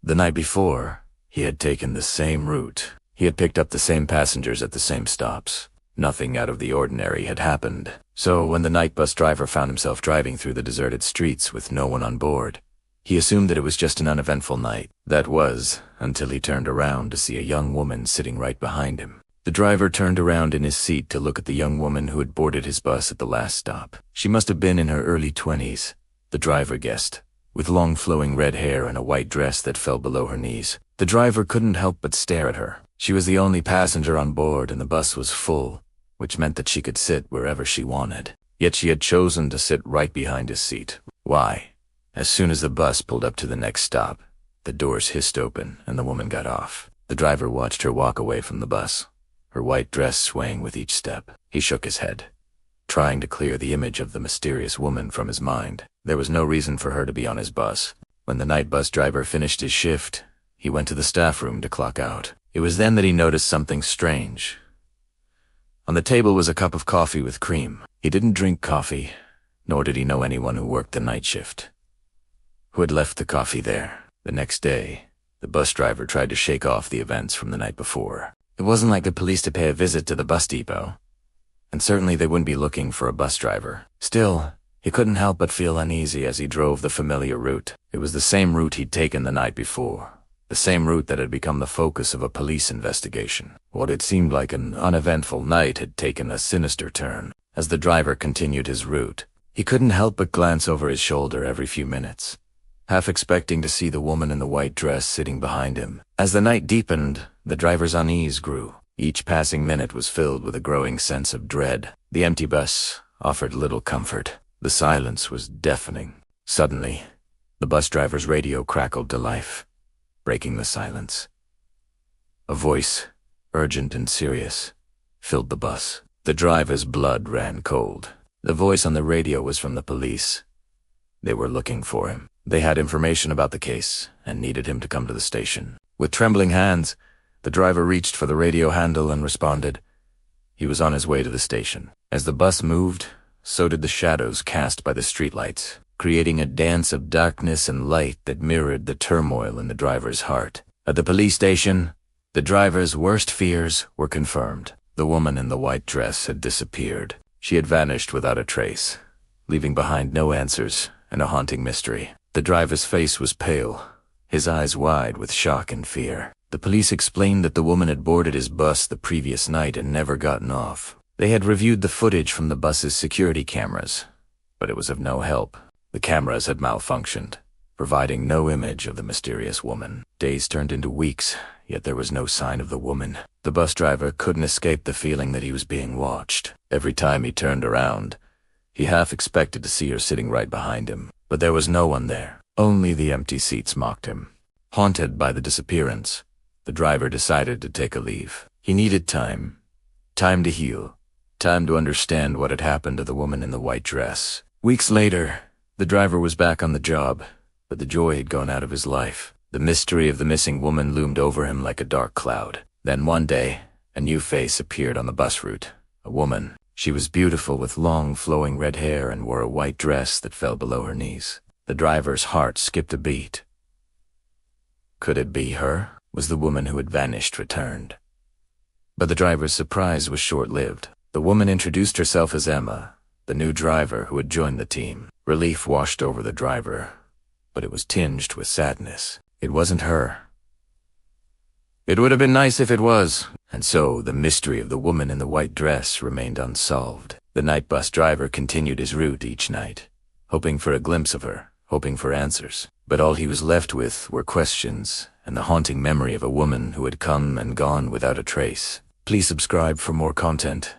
The night before, he had taken the same route. He had picked up the same passengers at the same stops. Nothing out of the ordinary had happened. So when the night bus driver found himself driving through the deserted streets with no one on board, he assumed that it was just an uneventful night. That was, until he turned around to see a young woman sitting right behind him. The driver turned around in his seat to look at the young woman who had boarded his bus at the last stop. She must have been in her early 20s, the driver guessed, with long flowing red hair and a white dress that fell below her knees. The driver couldn't help but stare at her. She was the only passenger on board and the bus was full, which meant that she could sit wherever she wanted. Yet she had chosen to sit right behind his seat. Why? As soon as the bus pulled up to the next stop, the doors hissed open and the woman got off. The driver watched her walk away from the bus, her white dress swaying with each step. He shook his head, trying to clear the image of the mysterious woman from his mind. There was no reason for her to be on his bus. When the night bus driver finished his shift, he went to the staff room to clock out. It was then that he noticed something strange. On the table was a cup of coffee with cream. He didn't drink coffee, nor did he know anyone who worked the night shift who had left the coffee there. The next day, the bus driver tried to shake off the events from the night before. It wasn't like the police to pay a visit to the bus depot, and certainly they wouldn't be looking for a bus driver. Still, he couldn't help but feel uneasy as he drove the familiar route. It was the same route he'd taken the night before, the same route that had become the focus of a police investigation. What had seemed like an uneventful night had taken a sinister turn. As the driver continued his route, he couldn't help but glance over his shoulder every few minutes, half expecting to see the woman in the white dress sitting behind him. As the night deepened, the driver's unease grew. Each passing minute was filled with a growing sense of dread. The empty bus offered little comfort. The silence was deafening. Suddenly, the bus driver's radio crackled to life, breaking the silence. A voice, urgent and serious, filled the bus. The driver's blood ran cold. The voice on the radio was from the police. They were looking for him. They had information about the case and needed him to come to the station. With trembling hands, the driver reached for the radio handle and responded. He was on his way to the station. As the bus moved, so did the shadows cast by the streetlights, creating a dance of darkness and light that mirrored the turmoil in the driver's heart. At the police station, the driver's worst fears were confirmed. The woman in the white dress had disappeared. She had vanished without a trace, leaving behind no answers and a haunting mystery. The driver's face was pale, his eyes wide with shock and fear. The police explained that the woman had boarded his bus the previous night and never gotten off. They had reviewed the footage from the bus's security cameras, but it was of no help. The cameras had malfunctioned, providing no image of the mysterious woman. Days turned into weeks, yet there was no sign of the woman. The bus driver couldn't escape the feeling that he was being watched. Every time he turned around, he half expected to see her sitting right behind him. But there was no one there. Only the empty seats mocked him. Haunted by the disappearance, the driver decided to take a leave. He needed time. Time to heal. Time to understand what had happened to the woman in the white dress. Weeks later, the driver was back on the job, but the joy had gone out of his life. The mystery of the missing woman loomed over him like a dark cloud. Then one day, a new face appeared on the bus route. A woman. She was beautiful with long, flowing red hair and wore a white dress that fell below her knees. The driver's heart skipped a beat. Could it be her? Was the woman who had vanished returned? But the driver's surprise was short-lived. The woman introduced herself as Emma, the new driver who had joined the team. Relief washed over the driver, but it was tinged with sadness. It wasn't her. It would have been nice if it was. And so the mystery of the woman in the white dress remained unsolved. The night bus driver continued his route each night, hoping for a glimpse of her, hoping for answers. But all he was left with were questions and the haunting memory of a woman who had come and gone without a trace. Please subscribe for more content.